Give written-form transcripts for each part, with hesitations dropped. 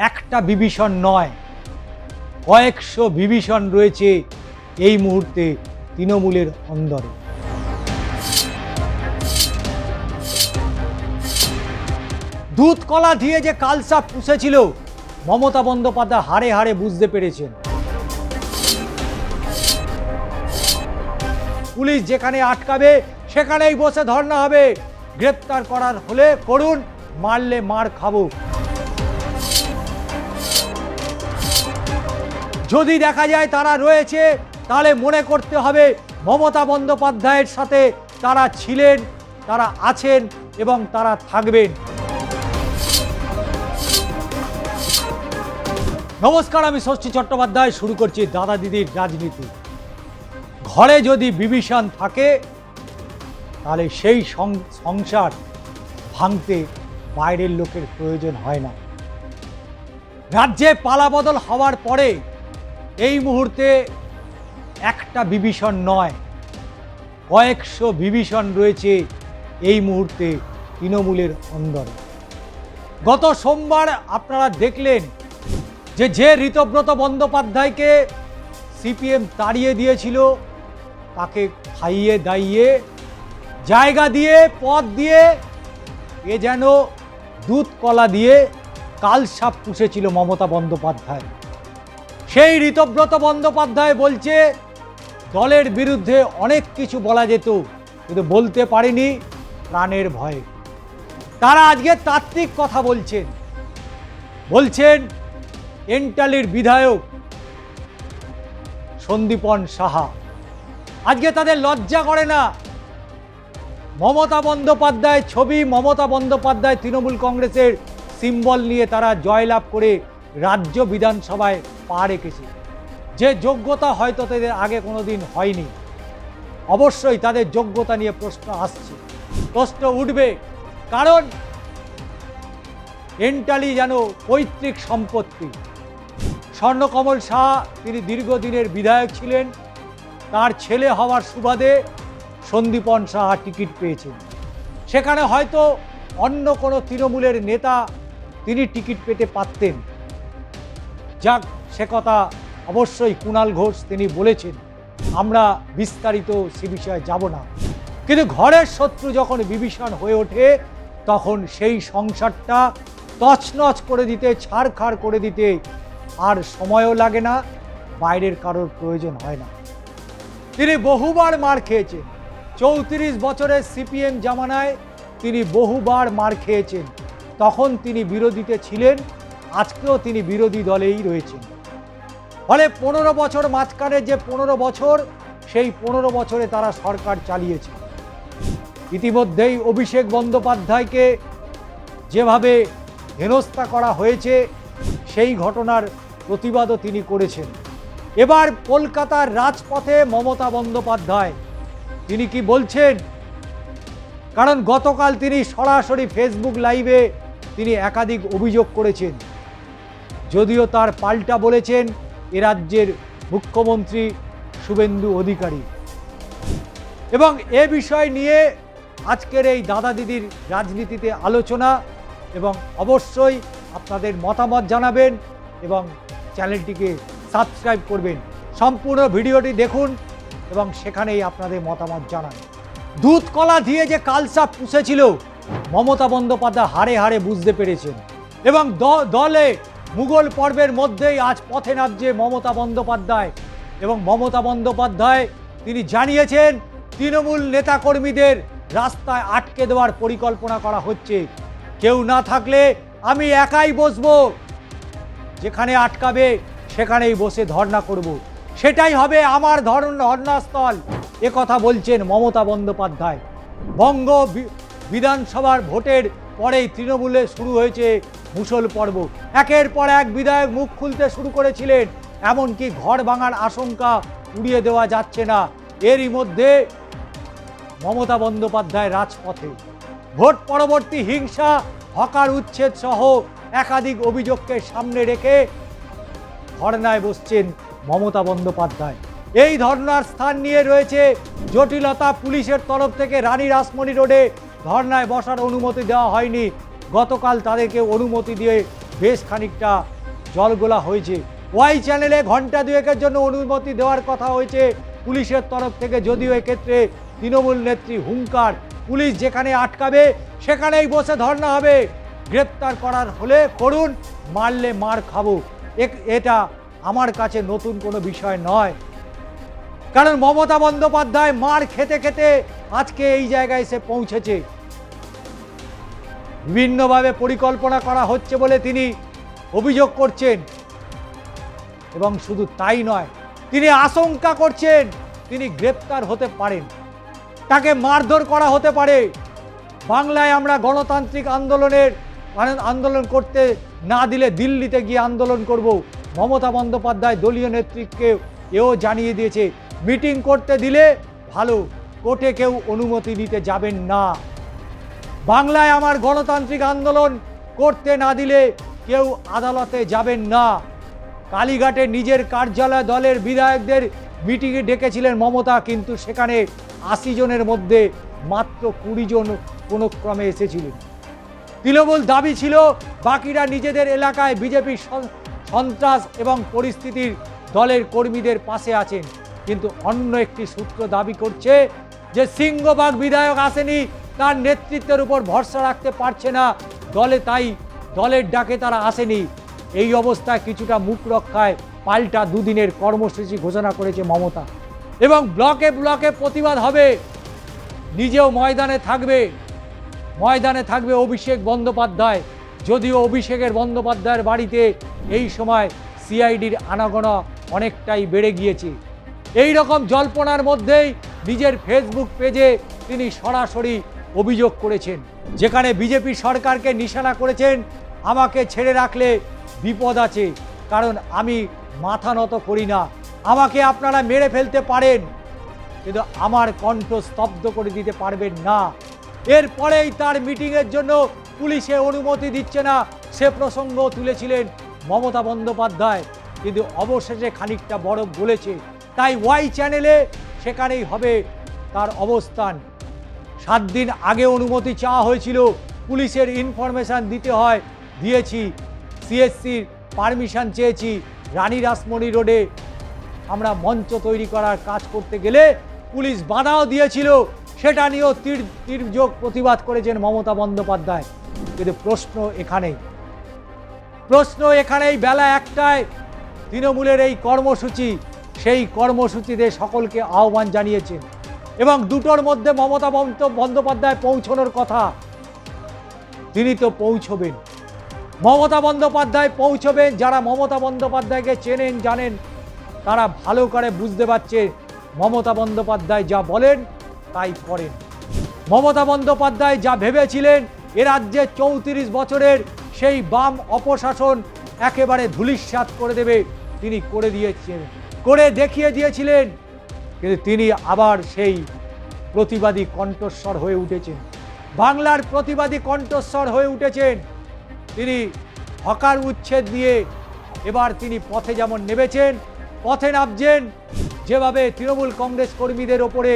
একটা বিভীষণ নয়, কয়েকশো বিভীষণ রয়েছে এই মুহূর্তে তৃণমূলের অন্দরে। দুধ কলা দিয়ে যে কালসাপ পুষেছিল মমতা বন্দ্যোপাধ্যায় হাড়ে হাড়ে বুঝতে পেরেছেন। পুলিশ যেখানে আটকাবে সেখানেই বসে ধর্ণা হবে, গ্রেপ্তার করার হলে করুন, মারলে মার খাবো। যদি দেখা যায় তারা রয়েছে তাহলে মনে করতে হবে মমতা বন্দ্যোপাধ্যায়ের সাথে তারা ছিলেন, তারা আছেন এবং তারা থাকবেন। নমস্কার, আমি ষষ্ঠী চট্টোপাধ্যায়। শুরু করছি দাদা দিদির রাজনীতি। ঘরে যদি বিভীষণ থাকে তাহলে সেই সংসার ভাঙতে বাইরের লোকের প্রয়োজন হয় না। রাজ্যে পালাবদল হওয়ার পরে এই মুহূর্তে একটা বিভীষণ নয়, কয়েকশো বিভীষণ রয়েছে এই মুহূর্তে তৃণমূলের অন্দরে। গত সোমবার আপনারা দেখলেন যে ঋতব্রত বন্দ্যোপাধ্যায়কে সিপিএম তাড়িয়ে দিয়েছিল, তাকে খাইয়ে দাইয়ে জায়গা দিয়ে পদ দিয়ে এ যেন দুধ কলা দিয়ে কালসাপ পুষেছিল মমতা বন্দ্যোপাধ্যায়। সেই ঋতব্রত বন্দ্যোপাধ্যায় বলছে দলের বিরুদ্ধে অনেক কিছু বলা যেত, কিন্তু বলতে পারেনি প্রাণের ভয়ে। তারা আজকে তাত্ত্বিক কথা বলছেন এন্টালির বিধায়ক সন্দীপন সাহা। আজকে তাদের লজ্জা করে না? মমতা বন্দ্যোপাধ্যায় ছবি, মমতা বন্দ্যোপাধ্যায় তৃণমূল কংগ্রেসের সিম্বল নিয়ে তারা জয়লাভ করে রাজ্য বিধানসভায় পা রেখেছে। যে যোগ্যতা হয়তো তাদের আগে কোনোদিন হয়নি। অবশ্যই তাদের যোগ্যতা নিয়ে প্রশ্ন আসছে, প্রশ্ন উঠবে, কারণ এন্টালি যেন পৈতৃক সম্পত্তি। স্বর্ণকমল সাহা তিনি দীর্ঘদিনের বিধায়ক ছিলেন, তার ছেলে হওয়ার সুবাদে সন্দীপন সাহা টিকিট পেয়েছেন। সেখানে হয়তো অন্য কোনো তৃণমূলের নেতা তিনি টিকিট পেতে পারতেন। যাক, সে কথা অবশ্যই কুণাল ঘোষ তিনি বলেছেন, আমরা বিস্তারিত সে বিষয়ে যাব না। কিন্তু ঘরের শত্রু যখন বিভীষণ হয়ে ওঠে তখন সেই সংসারটা তছনছ করে দিতে, ছাড়খাড় করে দিতে আর সময়ও লাগে না, বাইরের কারোর প্রয়োজন হয় না। তিনি বহুবার মার খেয়েছেন। 34 বছরের সিপিএম জামানায় তিনি বহুবার মার খেয়েছেন। তখন তিনি বিরোধীতে ছিলেন, আজকেও তিনি বিরোধী দলেই রয়েছেন। ফলে 15 বছর মাঝখানে যে 15 বছর, সেই 15 বছরে তারা সরকার চালিয়েছে। ইতিমধ্যেই অভিষেক বন্দ্যোপাধ্যায়কে যেভাবে হেনস্থা করা হয়েছে সেই ঘটনার প্রতিবাদও তিনি করেছেন। এবার কলকাতার রাজপথে মমতা বন্দ্যোপাধ্যায় তিনি কি বলছেন? কারণ গতকাল তিনি সরাসরি ফেসবুক লাইভে তিনি একাধিক অভিযোগ করেছেন, যদিও তার পাল্টা বলেছেন এ রাজ্যের মুখ্যমন্ত্রী শুভেন্দু অধিকারী। এবং এ বিষয় নিয়ে আজকের এই দাদা দিদির রাজনীতিতে আলোচনা, এবং অবশ্যই আপনাদের মতামত জানাবেন এবং চ্যানেলটিকে সাবস্ক্রাইব করবেন। সম্পূর্ণ ভিডিওটি দেখুন এবং সেখানেই আপনাদের মতামত জানান। দুধ কলা দিয়ে যে কালসাপ পুষেছিল মমতা বন্দ্যোপাধ্যায় হাড়ে হাড়ে বুঝতে পেরেছেন, এবং দলে মুঘল পর্বের মধ্যেই আজ পথে নামছে মমতা বন্দ্যোপাধ্যায়। এবং মমতা বন্দ্যোপাধ্যায় তিনি জানিয়েছেন তৃণমূল নেতাকর্মীদের রাস্তায় আটকে দেওয়ার পরিকল্পনা করা হচ্ছে। কেউ না থাকলে আমি একাই বসবো, যেখানে আটকাবে সেখানেই বসে ধর্ণা করব, সেটাই হবে আমার ধর্ণাস্থল। এ কথা বলছেন মমতা বন্দ্যোপাধ্যায়। বঙ্গ বিধানসভার ভোটের পরেই তৃণমূলে শুরু হয়েছে মুষল পর্ব। একের পর এক বিধায়ক মুখ খুলতে শুরু করেছিলেন, এমনকি ঘর ভাঙার আশঙ্কা উড়িয়ে দেওয়া যাচ্ছে না। এরই মধ্যে মমতা বন্দ্যোপাধ্যায় রাজপথে। ভোট পরবর্তী হিংসা, হকার উচ্ছেদ সহ একাধিক অভিযোগকে সামনে রেখে ধর্নায় বসছেন মমতা বন্দ্যোপাধ্যায়। এই ধর্নার স্থান নিয়ে রয়েছে জটিলতা। পুলিশের তরফ থেকে রানী রাসমণি রোডে ধর্নায় বসার অনুমতি দেওয়া হয়নি। গতকাল তাদেরকে অনুমতি দিয়ে বেশ খানিকটা জলগোলা হয়েছে। ওয়াই চ্যানেলে ঘন্টা দুয়েকের জন্য অনুমতি দেওয়ার কথা হয়েছে পুলিশের তরফ থেকে, যদিও এক্ষেত্রে তৃণমূল নেত্রী হুঙ্কার, পুলিশ যেখানে আটকাবে সেখানেই বসে ধর্ণা হবে, গ্রেপ্তার করার হলে করুন, মারলে মার খাবো। এটা আমার কাছে নতুন কোনো বিষয় নয়, কারণ মমতা বন্দ্যোপাধ্যায় মার খেতে খেতে আজকে এই জায়গায় এসে পৌঁছেছে। বিভিন্নভাবে পরিকল্পনা করা হচ্ছে বলে তিনি অভিযোগ করছেন, এবং শুধু তাই নয়, তিনি আশঙ্কা করছেন তিনি গ্রেপ্তার হতে পারেন, তাকে মারধর করা হতে পারে। বাংলায় আমরা গণতান্ত্রিক আন্দোলন করতে না দিলে দিল্লিতে গিয়ে আন্দোলন করব। মমতা বন্দ্যোপাধ্যায় দলীয় নেতৃত্বকে এও জানিয়ে দিয়েছে, মিটিং করতে দিলে ভালো, কোর্টে কেউ অনুমতি নিতে যাবেন না। বাংলায় আমার গণতান্ত্রিক আন্দোলন করতে না দিলে কেউ আদালতে যাবেন না। কালীঘাটে নিজের কার্যালয় দলের বিধায়কদের মিটিংয়ে ডেকেছিলেন মমতা, কিন্তু সেখানে ৮০ জনের মধ্যে মাত্র ২০ জন কোনো ক্রমে এসেছিলেন। তৃণমূল দাবি ছিল বাকিরা নিজেদের এলাকায় বিজেপির সন্ত্রাস এবং পরিস্থিতির দলের কর্মীদের পাশে আছেন, কিন্তু অন্য একটি সূত্র দাবি করছে যে সিংহবাগ বিধায়ক আসেনি, তার নেতৃত্বের উপর ভরসা রাখতে পারছে না দলে, তাই দলের ডাকে তারা আসেনি। এই অবস্থায় কিছুটা মুখ রক্ষায় পাল্টা দুদিনের কর্মসূচি ঘোষণা করেছে মমতা, এবং ব্লকে ব্লকে প্রতিবাদ হবে। নিজেও ময়দানে থাকবে অভিষেক বন্দ্যোপাধ্যায়, যদিও অভিষেকের বন্দ্যোপাধ্যায়ের বাড়িতে এই সময় সিআইডির আনাগোনা অনেকটাই বেড়ে গিয়েছে। এই রকম জল্পনার মধ্যেই নিজের ফেসবুক পেজে তিনি সরাসরি অভিযোগ করেছেন, যেখানে বিজেপি সরকারকে নিশানা করেছেন, আমাকে ছেড়ে রাখলে বিপদ আছে, কারণ আমি মাথা নত করি না, আমাকে আপনারা মেরে ফেলতে পারেন কিন্তু আমার কণ্ঠ স্তব্ধ করে দিতে পারবেন না। এরপরেই তার মিটিংয়ের জন্য পুলিশে অনুমতি দিচ্ছে না, সে প্রসঙ্গ তুলেছিলেন মমতা বন্দ্যোপাধ্যায়, কিন্তু অবশেষে খানিকটা বরফ গলেছে। তাই ওয়াই চ্যানেলে সেখানেই হবে তার অবস্থান। 7 দিন আগে অনুমতি চাওয়া হয়েছিল, পুলিশের ইনফরমেশান দিতে হয়, দিয়েছি। সিএসসির পারমিশন চেয়েছি, রানী রাসমণি রোডে আমরা মঞ্চ তৈরি করার কাজ করতে গেলে পুলিশ বাধাও দিয়েছিল, সেটা নিয়েও তীর্যক প্রতিবাদ করেছেন মমতা বন্দ্যোপাধ্যায়। কিন্তু প্রশ্ন এখানেই বেলা 1টায় তৃণমূলের এই কর্মসূচি, সেই কর্মসূচিতে সকলকে আহ্বান জানিয়েছেন, এবং 2টোর মধ্যে মমতা বন্দ্যোপাধ্যায় পৌঁছানোর কথা। তিনি তো পৌঁছবেন, মমতা বন্দ্যোপাধ্যায় পৌঁছবেন। যারা মমতা বন্দ্যোপাধ্যায়কে চেনেন জানেন, তারা ভালো করে বুঝতে পারছে মমতা বন্দ্যোপাধ্যায় যা বলেন তাই করেন। মমতা বন্দ্যোপাধ্যায় যা ভেবেছিলেন এ রাজ্যে 34 বছরের সেই বাম অপশাসন একেবারে ধূলিসাৎ করে দেবে, তিনি করে দেখিয়ে দিয়েছিলেন। কিন্তু তিনি আবার সেই প্রতিবাদী কণ্ঠস্বর হয়ে উঠেছেন, বাংলার প্রতিবাদী কণ্ঠস্বর হয়ে উঠেছেন। তিনি হকার উচ্ছেদ দিয়ে এবার তিনি পথে যেমন নেমেছেন, পথে নামছেন। যেভাবে তৃণমূল কংগ্রেস কর্মীদের ওপরে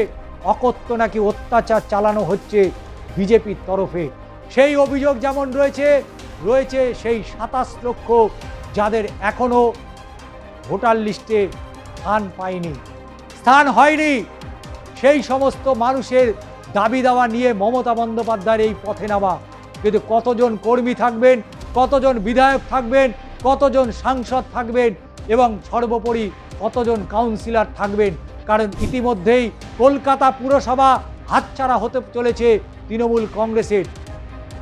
অকথ্য নাকি অত্যাচার চালানো হচ্ছে বিজেপির তরফে, সেই অভিযোগ যেমন রয়েছে সেই 27 লক্ষ যাদের এখনও ভোটার লিস্টে স্থান হয়নি, সেই সমস্ত মানুষের দাবি দাওয়া নিয়ে মমতা বন্দ্যোপাধ্যায়ের এই পথে নামা। কিন্তু কতজন কর্মী থাকবেন, কতজন বিধায়ক থাকবেন, কতজন সাংসদ থাকবেন, এবং সর্বোপরি কতজন কাউন্সিলর থাকবেন, কারণ ইতিমধ্যেই কলকাতা পুরসভা হাতছাড়া হতে চলেছে তৃণমূল কংগ্রেসের।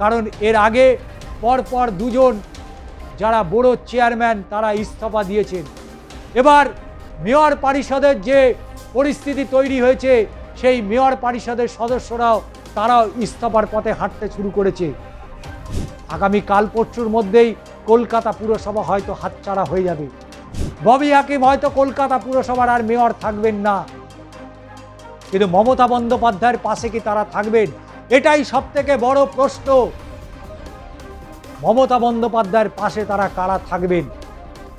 কারণ এর আগে পরপর 2 জন যারা বড় চেয়ারম্যান তারা ইস্তফা দিয়েছেন। এবার মেয়র পরিষদের যে পরিস্থিতি তৈরি হয়েছে, সেই মেয়র পরিষদের সদস্যরাও তারাও ইস্তফার পথে হাঁটতে শুরু করেছে। আগামী কাল পরশুর মধ্যেই কলকাতা পুরসভা হয়তো হাতছাড়া হয়ে যাবে। ববি হাকিম হয়তো কলকাতা পুরসভার আর মেয়র থাকবেন না, কিন্তু মমতা বন্দ্যোপাধ্যায়ের পাশে কি তারা থাকবেন? এটাই সবথেকে বড় প্রশ্ন। মমতা বন্দ্যোপাধ্যায়ের পাশে তারা কারা থাকবেন?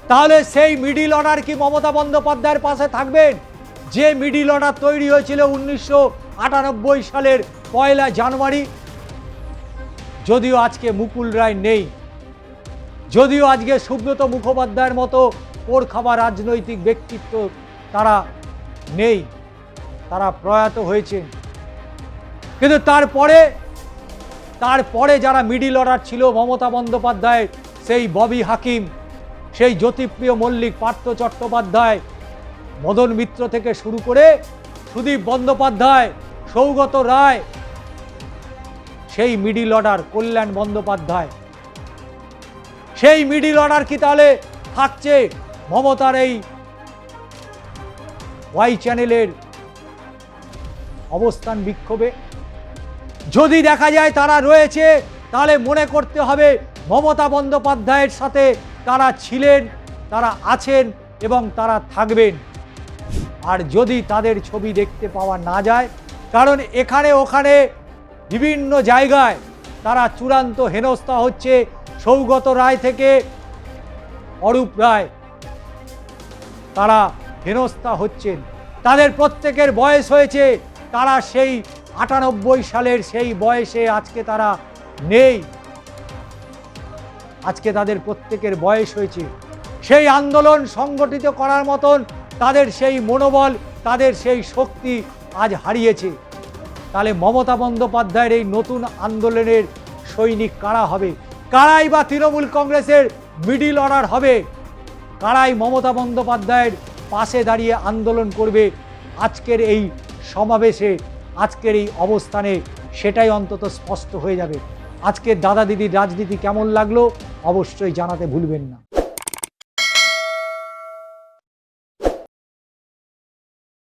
তাহলে সেই মিডিল অর্ডার কি মমতা বন্দ্যোপাধ্যায়ের পাশে থাকবেন? যে মিডিল অর্ডার তৈরি হয়েছিল 1998 সালের 1 জানুয়ারি, যদিও আজকে মুকুল রায় নেই, যদিও আজকে সুব্রত মুখোপাধ্যায়ের মতো পোড়খাবার রাজনৈতিক ব্যক্তিত্ব তারা নেই, তারা প্রয়াত হয়েছেন, কিন্তু তারপরে যারা মিডিল অর্ডার ছিল মমতা বন্দ্যোপাধ্যায়, সেই ববি হাকিম, সেই জ্যোতিপ্রিয় মল্লিক, পার্থ চট্টোপাধ্যায়, মদন মিত্র থেকে শুরু করে সুদীপ বন্দ্যোপাধ্যায়, সৌগত রায়, সেই মিডিল অর্ডার, কল্যাণ বন্দ্যোপাধ্যায়, সেই মিডিল অর্ডার কি তাহলে থাকছে মমতার এই ওয়াই চ্যানেলের অবস্থান বিক্ষোভে? যদি দেখা যায় তারা রয়েছে, তাহলে মনে করতে হবে মমতা বন্দ্যোপাধ্যায়ের সাথে তারা ছিলেন, তারা আছেন এবং তারা থাকবেন। আর যদি তাদের ছবি দেখতে পাওয়া না যায়, কারণ এখানে ওখানে বিভিন্ন জায়গায় তারা চূড়ান্ত হেনস্থা হচ্ছে, সৌগত রায় থেকে অরূপ রায়, তারা হেনস্থা হচ্ছেন। তাদের প্রত্যেকের বয়স হয়েছে, তারা সেই 98 সালের সেই বয়সে আজকে তারা নেই। আজকে তাদের প্রত্যেকের বয়স হয়েছে, সেই আন্দোলন সংগঠিত করার মতন তাদের সেই মনোবল, তাদের সেই শক্তি আজ হারিয়েছে। তাহলে মমতা বন্দ্যোপাধ্যায়ের এই নতুন আন্দোলনের সৈনিক কারা হবে? কারাই বা তৃণমূল কংগ্রেসের মিডিল অর্ডার হবে? কারাই মমতা বন্দ্যোপাধ্যায়ের পাশে দাঁড়িয়ে আন্দোলন করবে আজকের এই সমাবেশে, আজকের এই অবস্থানে? সেটাই অন্তত স্পষ্ট হয়ে যাবে। আজকের দাদা দিদির রাজনীতি কেমন লাগলো অবশ্যই জানাতে ভুলবেন না।